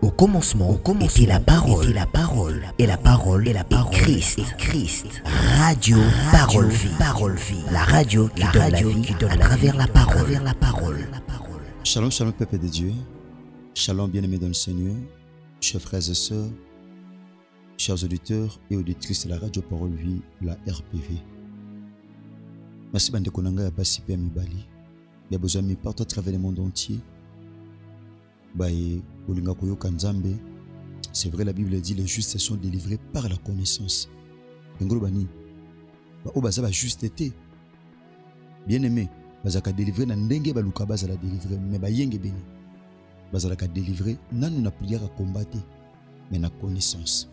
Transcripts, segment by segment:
Au commencement était la parole, et la parole est Christ. Radio Parole Vie, la radio qui donne la vie à travers la parole. Shalom, shalom, peuple de Dieu. Shalom, bien-aimés dans le Seigneur. Chers frères et sœurs, chers auditeurs et auditrices de la radio Parole Vie, la RPV. Merci bande konanga ya basi pe mibali. Ya besoin mi partout à travers le monde entier. Olinga koyoka Nzambe. C'est vrai, la Bible dit les justes sont délivrés par la connaissance. Ngolo bani. O baza ba justeté. Bien-aimé, bazaka délivrer na ndenge baluka bazala délivrer mais ba yenge beni. Bazala ka délivrer nanu na prière à combattre mais na connaissance.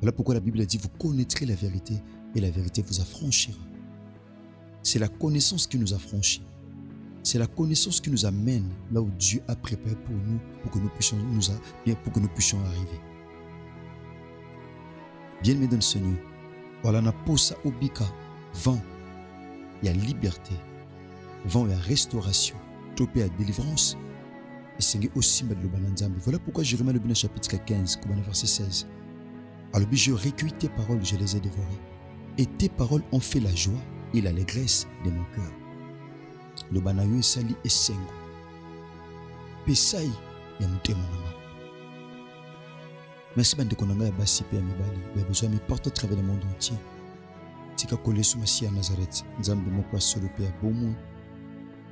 Voilà pourquoi la Bible dit vous connaîtrez la vérité et la vérité vous affranchira. C'est la connaissance qui nous affranchit. C'est la connaissance qui nous amène là où Dieu a préparé pour nous, pour que nous puissions arriver. Bien-aimés dans le Seigneur, voilà na posa obika, vent, il y a liberté, vent, il y a restauration, topé à délivrance, et c'est aussi mal le bananzambe. Voilà pourquoi Jérémie le chapitre 15, verset 16. Alors je recueille tes paroles, je les ai dévorées, et tes paroles ont fait la joie et l'allégresse de mon cœur. Le banayo sali esengo pesai ya mutema nanga. Merci bande konanga ya basi pe ya mibali ya besoin mi porte à travers le monde entier. Tika kole sou Masia Nazareth Nzambe moko asolo pe ya bomo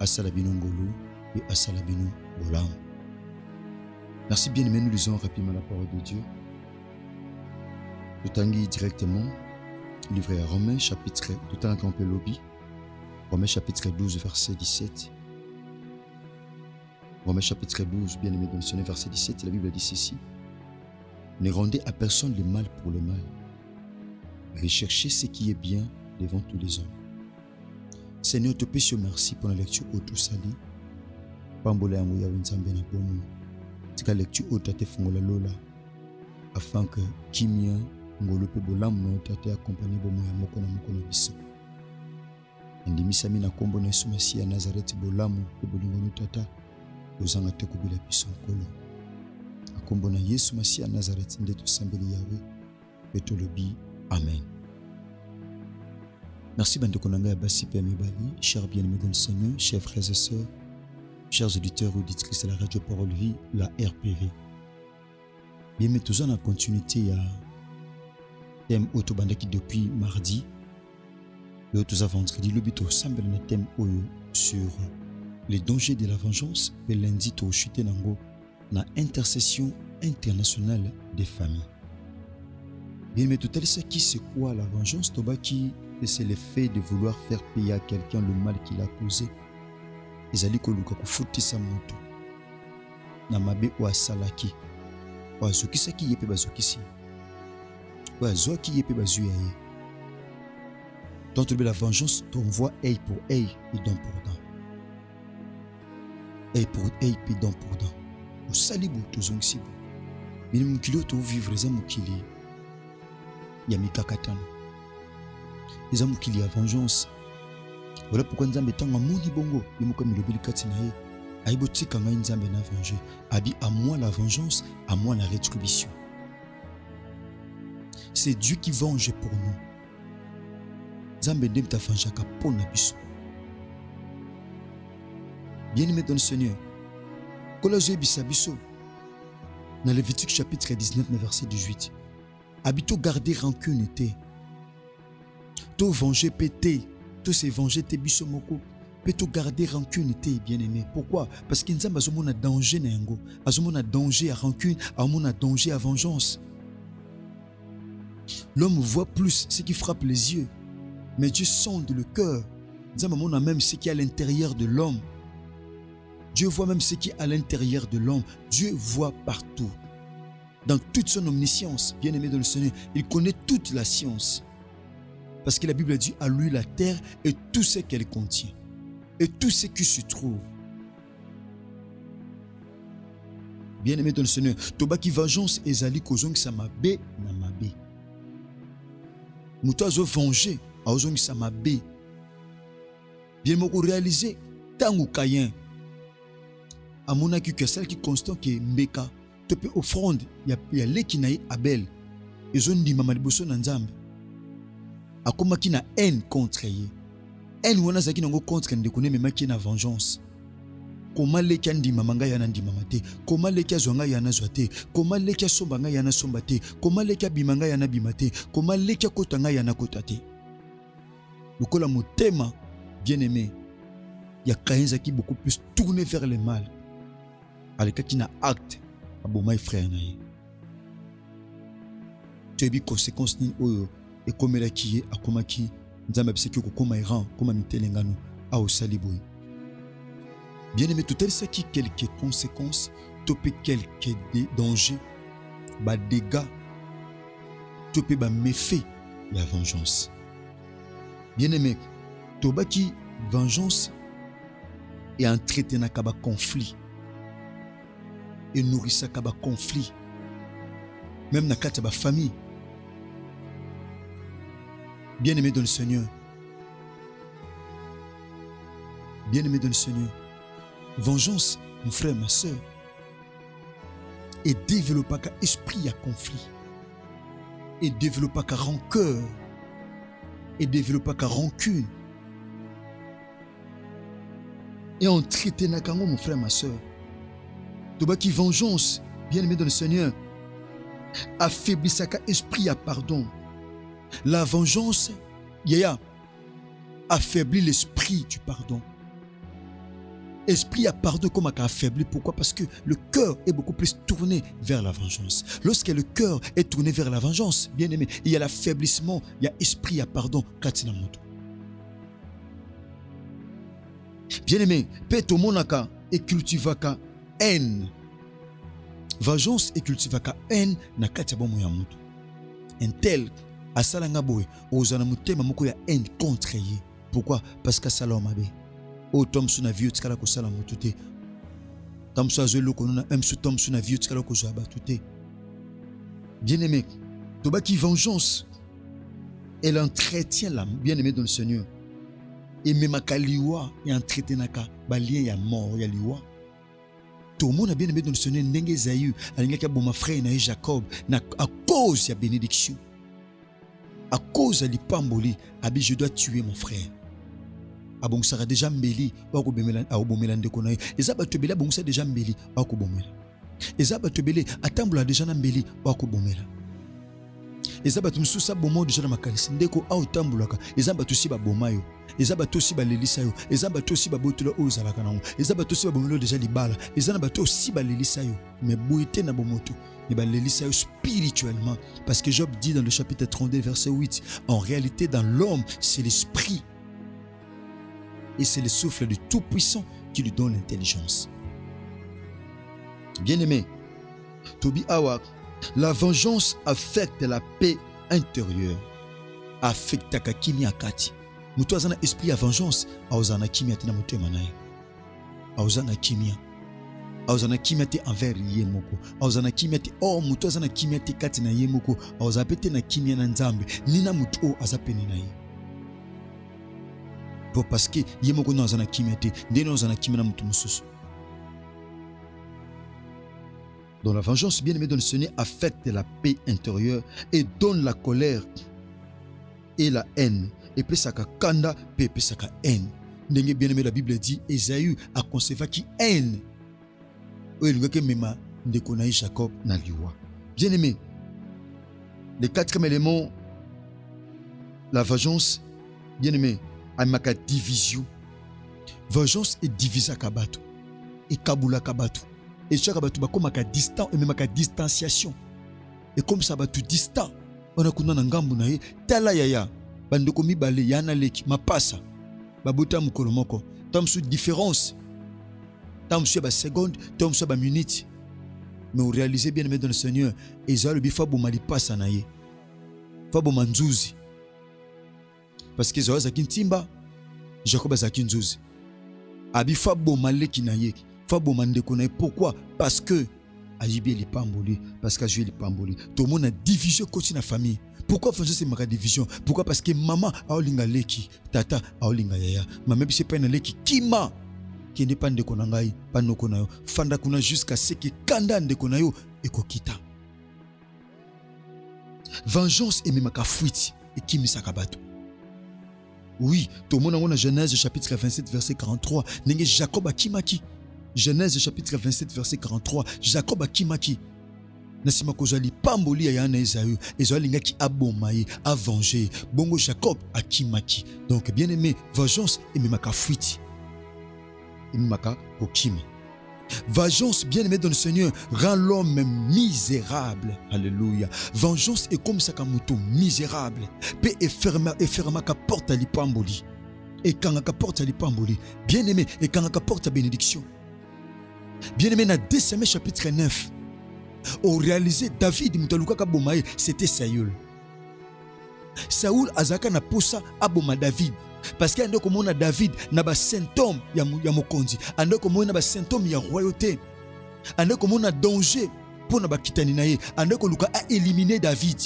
asala bino ngolu et asala bino bolam. Merci bien aimé, nous lisons rapidement la parole de Dieu. Totangi directement livre à Romains chapitre tout en grand lobby. Romains chapitre 12, verset 17. Romains chapitre 12, bien aimé dans le Seigneur, verset 17, la Bible dit ceci. Ne rendez à personne le mal pour le mal. Recherchez ce qui est bien devant tous les hommes. Seigneur, te pèse merci pour la lecture auto-sali. Pambola yango ya Nzambe na bomo. Tika lecture auto-tate fongola lola. Afin que kimia ngolo pe bolam no tate accompagner bomo ya moko na biso. Ndimisami na kombo na Yesu Masia Nazareth bolamu pe bolingo tata ozanga te kubila biso nkolo. Akombo na Yesu Masia Nazareth nde tosambeli yawe pe tolobi amen. Merci bande konanga ya basi pe mibali, chers bien-aimés dans le Seigneur, chers frères et sœurs, chers auditeurs et auditrices de la radio Parole Vie, la RPV. Bien mais toujours en continuité à thème autobandaki depuis mardi. Le tout vendredi, le but semble un thème sur les dangers de la vengeance, et lundi au chuté nango na intercession internationale des familles. Bien mais tout à l'heure, qui c'est quoi la vengeance? Tobaki, c'est le fait de vouloir faire payer à quelqu'un le mal qu'il a causé. Ezali ko luka ko futisa moto na mabe o asalaki. Wa zokisa ki yepe bazokisi. Wa zo ki yepe bazuya ye. Donc la vengeance, on voit œil pour œil et dent pour dent. Œil pour œil et dent pour dent. Au salibou, tout zong sibou. Mais le mukili to vivre les amukili. Yami kakatana. Les amukili à vengeance. Voilà pourquoi Nzambe tanga moni bongo. Le muka milobili katinae. Aibo tika nga Nzambe na venger. Abi à moi la vengeance, à moi la rétribution. C'est Dieu qui venge pour nous. Bien-aimé dans le Seigneur, Colossiens bisabiso, dans Lévitique chapitre 19, verset 18, habito garder rancune, to venger pété, to se venger te bisomoko, to garder rancune, bien-aimé. Pourquoi? Parce qu'il y a un danger, un danger à rancune, un danger à vengeance. L'homme voit plus ce qui frappe les yeux. Mais Dieu sonde le cœur. Dieu voit même ce qui est à l'intérieur de l'homme. Dieu voit même ce qui est à l'intérieur de l'homme. Dieu voit partout. Dans toute son omniscience, bien-aimé dans le Seigneur, il connaît toute la science. Parce que la Bible dit à lui la terre et tout ce qu'elle contient. Et tout ce qui se trouve. Bien-aimé dans le Seigneur, Tobaki vengeance ezali kozong samabe na mabe. Mouto azo venger. Aozongi samabe. Bien moko réaliser tangu kayen. Amona ki celle qui constant qui mbeka to pe offrande ya leki na ye Abel ezondima liboso na Nzambe akomaki na haine contre ye. Haine wana azalaki nango contre ndeko ne memaki na vengeance. Koma leki andima manga yana ndima mate, koma leki azwanga yana zwate, koma leki asomba nga yana somba te, koma leki abimanga yana bimate, koma leki akota nga yana kota te. Lokola motema bien-aimé ya Kain qui beaucoup plus tourné vers le mal. Alekaki na acte abomai frère na ye. Tu as conséquence ni oyo et comme la qui akomaki Nzambe abiseki kokoma iran koma mitelengano a osaliboy. Bien-aimé, tout ça qui quelques conséquences, topé quelques dangers, ba dégâts, topé ba méfait, la vengeance. Bien-aimé, toba qui vengeance et entretena kaba conflit et nourrissa kaba conflit, même na kati ba famille. Bien-aimé dans le Seigneur, bien-aimé dans le Seigneur, vengeance, mon frère, ma soeur, et développa un esprit à conflit, et développa un rancœur, et développa un rancune, et on traitait mon frère, ma soeur. Tout qui vengeance, bien-aimé dans le Seigneur, affaiblissa un esprit à pardon. La vengeance, affaiblit l'esprit du pardon. Esprit à pardon comme à affaibli. Pourquoi? Parce que le cœur est beaucoup plus tourné vers la vengeance. Lorsque le cœur est tourné vers la vengeance, bien aimé, il y a l'affaiblissement, il y a esprit à pardon. Bien aimé, peto monaka et cultivaka haine. Vengeance et cultivaka haine na katia moya mutu. Un tel asalanga boy ozana mutema moko ya haine contre ye. Pourquoi? Parce que saloma be. O tom suna vieux tikala ko sala mutute. Tam so azelo ko na emsu tom suna vieux tikala ko zo abatute. Bien-aimé, toba qui vengeance elle entretient l'âme, bien-aimé dans le Seigneur. Et même kaliwa et entretenaka ba lien ya mort ya liwa. Tout le monde a bien aimé dans le Seigneur ndenge Esaü alingaki aboma frère na Jacob na à cause ya bénédiction. À cause de l'ipamboli, je dois tuer mon frère. Abong sera déjà mbeli, wako bomela, a bomela ndekona. Ezaba tebela bong sera déjà mbeli, wako bomela. Ezaba tebele atambula déjà na mbeli, wako bomela. Ezaba tumsusa bomo déjà na makalisi ndeko a otambulaka. Ezaba tusi ba bomayo. Ezaba tosi ba lelisa yo. Ezaba tosi ba botula ozalaka nango. Ezaba tosi ba bomelo déjà libala. Ezaba tosi ba lelisa yo. Mais boité na bomoto. Mais ba lelisa yo spirituellement. Parce que Job dit dans le chapitre 32 verset 8, en réalité dans l'homme c'est l'esprit. Et c'est le souffle du Tout-Puissant qui lui donne l'intelligence. Bien-aimé, Tobi Awa, la vengeance affecte la paix intérieure. Affecte ta kimia kati. Mutu azana esprit à vengeance, aozana kimia te na mutu manaye. Aozana kimia. Aozana kimia te envers yemoko. Aozana kimia te mutu azana kimia te kati na yemoko. Aozapete na kimia na Nzambe. Nina mutu azapeni na ye. Parce que yemoko no azana kimia te, ndeno azana kimia na mutu mususu. Donc la vengeance, bien aimé dans le Seigneur, affecte la paix intérieure et donne la colère et la haine. Et puis ça kanda, puis ça haine. Ndenge bien aimé la Bible dit, Esaü a concevé qui haine. Oui, le gars mema ndekonaï Jacob na liwa. Bien aimé, le quatrième élément, la vengeance, bien aimé, a maka division. Vengeance est divisée à kabato et kabula kabato. Et chaque bateau va comme à distant et même à distanciation. Et comme ça va tout distant, on a qu'on a ngambu na ye tala yaya bandeko mibale yana leki mapasa babota mukolo moko tam sous différence tam sous ba seconde tam sous ba minute. Mais vous réalisez bien aimé dans le Seigneur Esaü le bifa bo mali pasa na ye fa bo manzuzi parce que Esaü zaki ntimba Jacob zaki nzuzi abifa bo maleki na ye. Pourquoi? Parce que Ajibi est pamboli, parce qu'Ajibi est pamboli. Tout le monde a division côté la famille. Pourquoi faire c'est ma division? Pourquoi? Parce que maman a olinga leki, tata a olinga yaya. Maman c'est pas une leki kima qui n'est pas de konangai, pas no konayo. Fanda kuna jusqu'à ce que kanda de konayo ekokita. Vengeance ememaka fuite ekimisaka bato. Oui, tout le monde a Genèse chapitre 27 verset 43. Nenge Jacob akimaki. Genèse chapitre 27 verset 43. Jacob akimaki. Nasima kozali pamboli ya yana Esaü. Esaü lingaki abomaye, a venger. Bongo Jacob akimaki. Donc bien aimé, vengeance ememaka fuite. Ememaka kokima. Vengeance, bien aimé dans le Seigneur, rend l'homme misérable. Alléluia. Vengeance est comme ça kamuto misérable. Pe efferma ka porte à l'ipamboli. Et quand ka porte à l'ipamboli, bien aimé, et quand ka porte à bénédiction. Bien aimé, dans 2 Samuel chapitre 9, au réalisé David mutaluka kabomaye, c'était Saül. Saül azaka na posa aboma David. Parce qu'il y a un David n'a pas symptôme ya mokonzi, ando komo na ba symptôme ya royauté, ando komo na danger pour na ba kitani na ye, ando ko luka a éliminer David.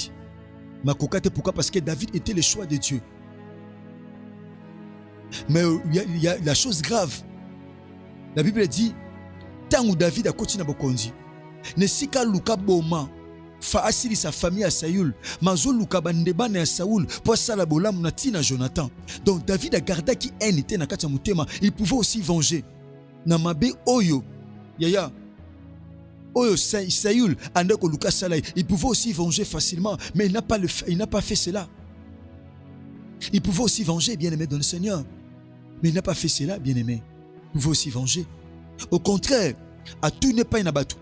Makokate pourquoi? Parce que David était le choix de Dieu. Mais il y a la chose grave. La Bible dit tant où David a continué na bokonzi, ne sika luka boma fa asili sa famille à Saül, mazo luka bandebane à Saül pour sala bolam na tina Jonathan. Donc David a gardé qui haine était na kati ya mutema, il pouvait aussi venger. Na mabe oyo yaya oyo Saül andeko luka sala, il pouvait aussi venger facilement, mais il n'a pas fait cela. Il pouvait aussi venger, bien-aimé dans le Seigneur, mais il n'a pas fait cela, bien-aimé. Il pouvait aussi venger. Au contraire, à tout n'est pas une abattu.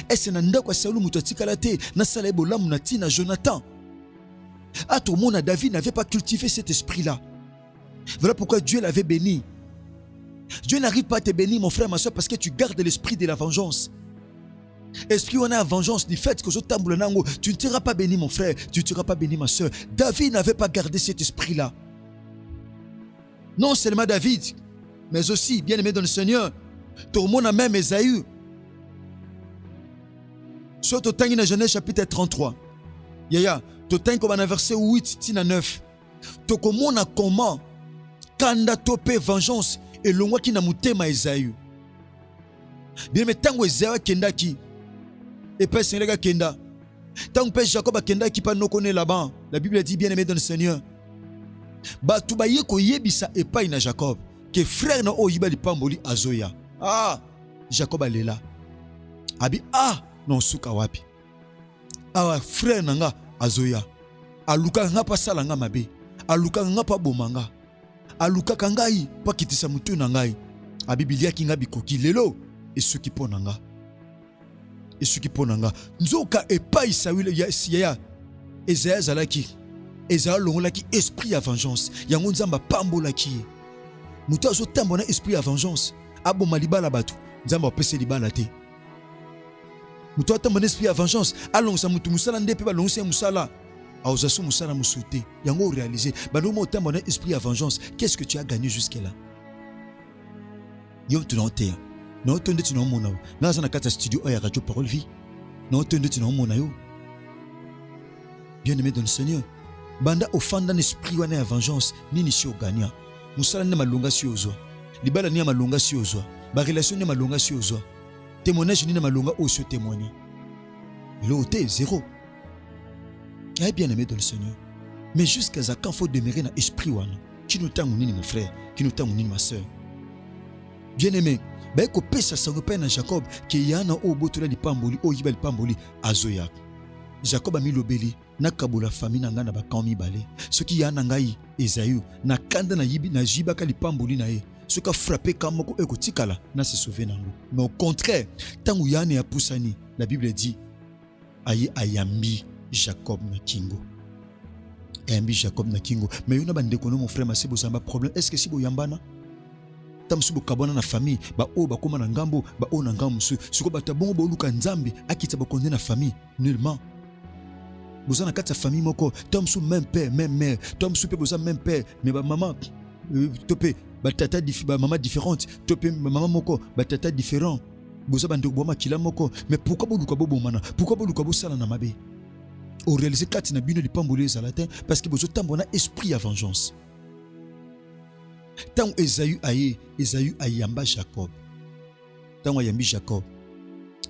Et c'est Nandako Saoul Moutatikalaté, Nasale Bolam Natina Jonathan. À tout le monde, David n'avait pas cultivé cet esprit-là. Voilà pourquoi Dieu l'avait béni. Dieu n'arrive pas à te bénir, mon frère, ma soeur, parce que tu gardes l'esprit de la vengeance. Esprit, on a la vengeance du fait que tu ne seras pas béni, mon frère, tu ne seras pas béni, ma soeur. David n'avait pas gardé cet esprit-là. Non seulement David, mais aussi, bien aimé dans le Seigneur, tout le monde a même Esaü. Soit au temps de Genèse chapitre 33. Yaya, au temps comme verset 8 à 9. To comment na comment kanda topé vengeance et le moi qui na mutema Esaü. Bien mais tango Esaü kenda ki et pas Sénégal kenda. Tango père Jacob kenda qui pas no connaît là-bas. La Bible dit bien aimé dans le Seigneur. Ba tu ba yeko yebisa et pas ina Jacob que frère na o yibali pamboli azoya. Ah, Jacob alela. Abi ah non suka wapi. Awa frère nanga azoya. Aluka nga pa sala nga mabe. Aluka nga pa bomanga. Aluka kangai pa kitisa mutu nangai. A Biblia ki nga bikoki lelo esuki ponanga. Esuki ponanga. Nzoka epai Saül ya Esaïe zalaki. Esaïe longolaki esprit à vengeance. Yango nzamba pambola ki. Mutu azo tambona esprit à vengeance. Aboma libala batu. Nzamba opese libala te. Mutu atambona esprit à vengeance. Allons sa mutu musala ndepe ba longse musala. Aozasu musala musute. Yango réaliser. Banomo otambona esprit à vengeance. Qu'est-ce que tu as gagné jusque-là? Yom tu n'enterre. Non, tu n'es pas mon. Dans un kata studio à Radio Parole Vie. Non, tu n'es pas mon. Bien-aimé dans le Seigneur. Banda offanda n'esprit wane à vengeance. Nini si au gagnant. Musala ne malonga si ozo. Libala ni malonga si ozo. Ba relation ne malonga si ozo. Témoignage ni malonga o se témoigner. L'auté zéro. Eh bien-aimé dans le Seigneur. Mais jusqu'à ça quand faut demeurer dans esprit wane. Qui nous tangu nini mon frère, qui nous tangu nini ma sœur. Bien-aimé, ben ko pesa sa repère na Jacob qui yana o botola di pamboli o yibali pamboli azoya. Jacob a mis l'obéli na kabola famille na ngana ba kami balé. Ce qui yana ngai Esaü na kanda na yibi na jibaka li pamboli na ye. Ce qui a frappé kamoko eko tikala na se sauver nango. Mais au contraire, tangu yana ya pusani, la Bible dit aye ayambi Jacob na kingo. Ayambi Jacob na kingo. Mais yona bande kono mon frère Masebo samba problème. Est-ce que si bo yambana? Tamsubo kabona na famille ba o ba koma na ngambo ba o na ngambo su suko ba tabongo ba luka nzambe akita ba konde na famille nullement. Bozana kata famille moko tamsu même père même mère tamsu pe bozana même père mais ba maman topé ba tata ba maman différente topé maman moko ba tata différent bozaba ndeko boma kila moko mais pourquoi bo luka bo bomana pourquoi bo luka bo sala na mabe au réaliser kati na bino lipambole za latin parce que bozo tambona esprit à vengeance. Tant Esaü ayamba Jacob. Tant ayambi Jacob.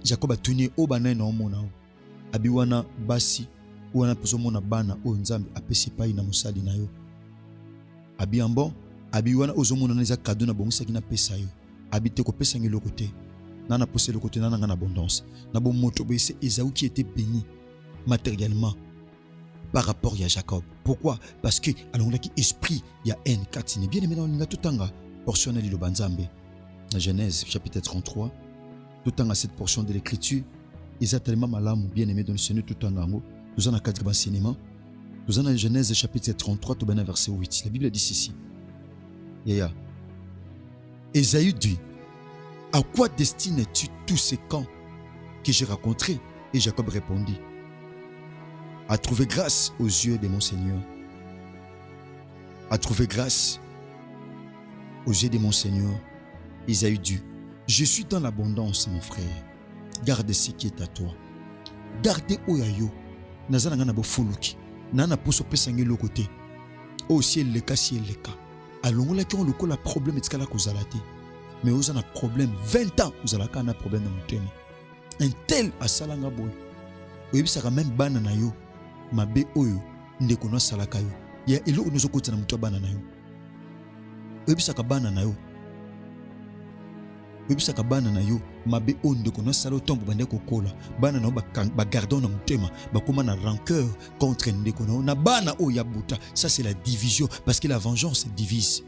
Jacob a tuni o bana na omona o. Abi wana basi wana peso mona bana o nzambe apesi pai na mosali na yo. Abi ambo abi wana ozomona neza cadeau na bongisa ki na pesa yo. Abi te ko pesa ngi lokote. Nana possède le côté nana en abondance. Na bon moto c'est Ésaü qui était béni matériellement par rapport à Jacob. Pourquoi? Parce que alors là qui esprit il y a haine katine bien aimé dans le tout tanga portionnel le banzambe. Dans Genèse chapitre 33 tout tanga cette portion de l'écriture exactement malamu bien aimé dans le Seigneur tout tanga ngo nous en a quatre enseignements. Nous en a Genèse chapitre 33 tout bien verset 8. La Bible dit ceci. Yeah. Ésaü dit: à quoi destines-tu tous ces camps que j'ai rencontrés? Et Jacob répondit: à trouver grâce aux yeux de mon Seigneur. À trouver grâce aux yeux de mon Seigneur. Ésaü dit: je suis dans l'abondance, mon frère. Garde ce qui est à toi. Gardez oyayo. Nazana na bofuluki. Nana poso pesange le côté. Au ciel le cas, ciel le cas. Allons là qui ont le coup la problème et la causalité. Mais vous avez un problème 20 ans vous avez un problème dans mon thème un tel à salanga boy oui ça quand même banana yo mabe oyo ndeko na salaka yo ya elo nous okota na muto banana yo oui ça ka banana yo oui ça ka banana yo mabe o ndeko na salo tombo bande ko kola banana ba gardon na mutema ba koma na rancœur contre ndeko na bana o ya buta. Ça c'est la division parce que la vengeance divise.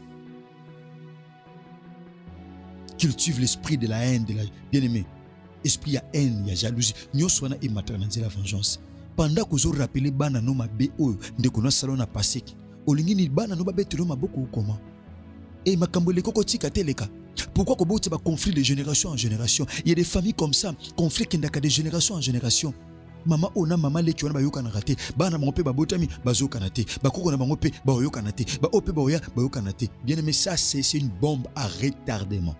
Cultive l'esprit de la haine, de la bien-aimé. Esprit à haine, il y a jalousie. Nous sommes et maternaliser la vengeance. Pendant que vous rappelez bana no ma BO, de qu'on a salon à passer. Olingini bana no ba betelo ma beaucoup comment. Et ma kambole koko tika teleka. Pourquoi que beaucoup de conflits de génération en génération? Il y a des familles comme ça, conflits qui n'ont de génération en génération. Mama ona mama leki wana bayoka na raté bana monpe ba botami bazoka na te bakoko na bango pe ba yoka na te ba ope ba oya ba yoka na te. Bien-aimé, ça c'est une bombe à retardement.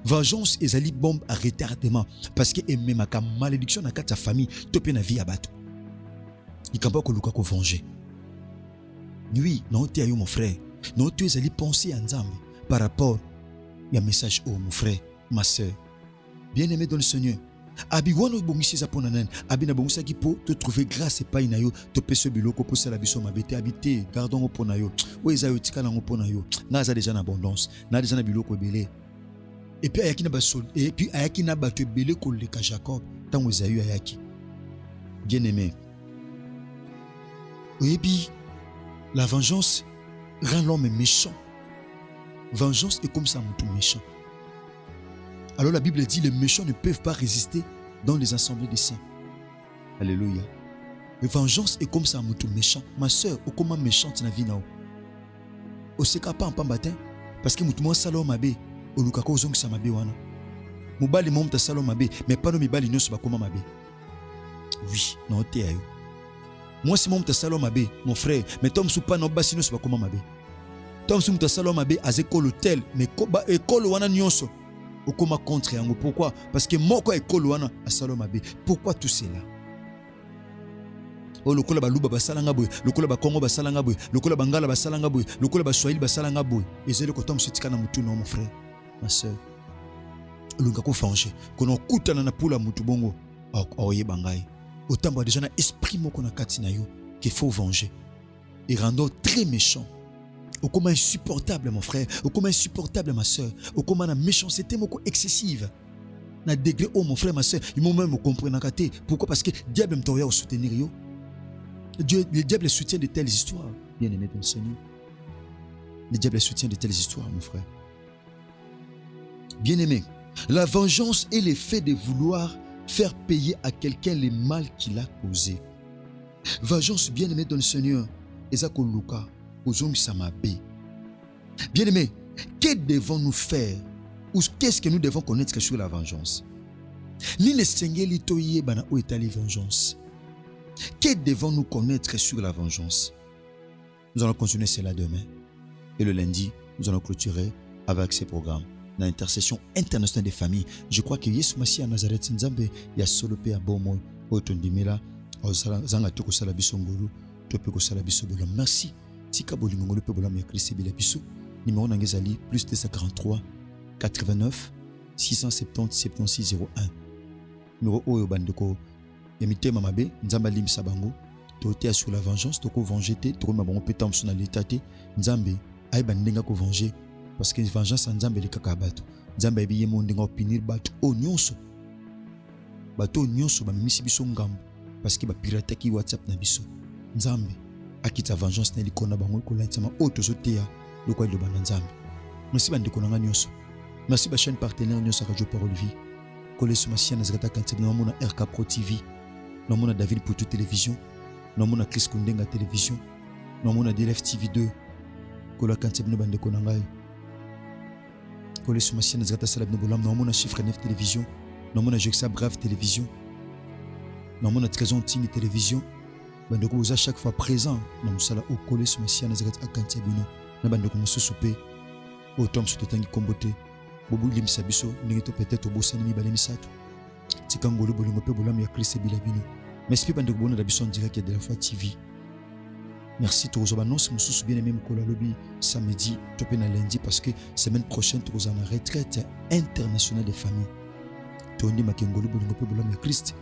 Vengeance ezali bombe à retardement parce que même ma malédiction na kata famille topé na vie abato. Il kamba ko luka ko venger. Oui, non te ayo mon frère. Non tu ezali penser à nzambe par rapport ya message au mon frère, ma sœur. Bien-aimé dans le Seigneur. Abi wano bongisi za ponanen, abi na bongisa ki po te trouver grâce et pas inayo, te peso biloko po sala biso mabete habité, gardons au ponayo. O ezayo tika na ponayo. Na za déjà en abondance, na déjà na biloko belé. Et puis ayaki na basol, et puis ayaki na batu belé ko le ka Jacob, tant Esaü ayaki. Bien-aimé. Et puis la vengeance rend l'homme méchant. Vengeance est comme ça tout méchant. Alors la Bible dit les méchants ne peuvent pas résister dans les assemblées des saints. Alléluia. La vengeance est comme ça tout méchant. Ma soeur, au comment méchante na vie nao. Au seka pas en pambatin parce que mutumo salom mabe, au lukako zong sa mabe wana. Mobali mom ta salom mabe, mais pas no mibali nyonso ba koma mabe. Oui, non te ayo. Moi si mom ta salom mabe, mon frère, mais tom sou pas no basi nyonso ba koma mabe. Tom sou ta salom mabe azekolo tel, mais koba ekolo wana nyonso. Okoma contre yango. Pourquoi? Parce que moko ekolo wana asalo mabe. Pourquoi tout cela? O lokola ba luba basalanga boy, lokola ba Congo basalanga boy, lokola bangala basalanga boy, lokola ba Swahili basalanga boy. Ezele ko tom setika na mutu no mon frère, ma sœur. Lunga ko fanger. Kono kutana na pula mutu bongo. Oye bangai. Autant ba déjà na esprit moko na kati na yo qu'il faut venger. Et rendre très méchant. Au comment insupportable mon frère, au comment insupportable ma soeur, au comment la méchanceté moko excessive. Na degré oh mon frère ma soeur, ils m'ont même compris na kate. Pourquoi? Parce que diable m'toya au soutenir yo. Le diable soutient de telles histoires, bien-aimé dans le Seigneur. Le diable soutient de telles histoires mon frère. Bien-aimé, la vengeance est l'effet de vouloir faire payer à quelqu'un les mal qu'il a causé. Vengeance, bien-aimé dans le Seigneur, ezako luka. Bien-aimé, que devons-nous faire ou qu'est-ce que nous devons connaître sur la vengeance? Vengeance. Que devons-nous connaître sur la vengeance? Nous allons continuer cela demain. Et le lundi, nous allons clôturer avec ces programmes. Dans l'intercession internationale des familles, je crois que Yesu Masiya Nazareth Nzambe ya solope abomo otondimela ozanga tokosala biso ngolu tope kosala biso bolo. Merci. Tika bolingo le pe bolam ya Christ bila biso. Numéro nangezali plus 243 89 670 76 01. Numéro oyo bandeko ya mitema mabe nzamba limisa bango tote sur la vengeance toko venger te toko mabango petam sur na l'état te nzambe ay bandenga ko venger parce que vengeance nzambe le kaka bato nzambe ebiye mo ndenga opinir bato o nyonso ba mimisi biso ngambo parce que ba pirate ki WhatsApp na biso nzambe akita vengeance na likona bango ko laitsama o tozoteya lokwa lo bana nzambe. Merci bandeko nanga nyonso. Merci ba chaîne partenaire nyonso Radio Parole Vie. Kole Somasia na zata kantsebe na mona RK Pro TV. Na mona David Poutou Télévision. Na mona Chris Kundenga Télévision. Na mona DLF TV 2. Kola kantsebe no bandeko nanga. Kole Somasia na zata salab no bolam na mona Chiffre 9 Télévision. Na mona Jexa Brave Télévision. Na mona Trésor Timi Télévision. Bandeko vous a chaque fois présent na musala o Kole Somasia na zata kantsebe no. Na bandeko mususu pe o tom so totangi kombote. Bobu limisa biso ndenge to peut-être obosani mibale misato tikangolo bolingo pe bolamu ya Christ bilabino. Merci pe bandeko bona da biso en direct de la foi TV. Merci to zo banonce mususu bien aimé mukolo lobi samedi to pe na lundi parce que semaine prochaine to za na retraite internationale des familles to ndi makengolo bolingo pe bolamu ya Christ.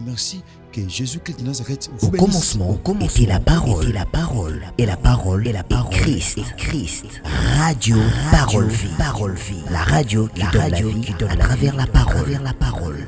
Merci que Jésus-Christ de Nazareth vous bénisse. Au commencement était la parole, et la parole est Christ. Radio Parole Vie, la radio qui donne la vie à travers la parole.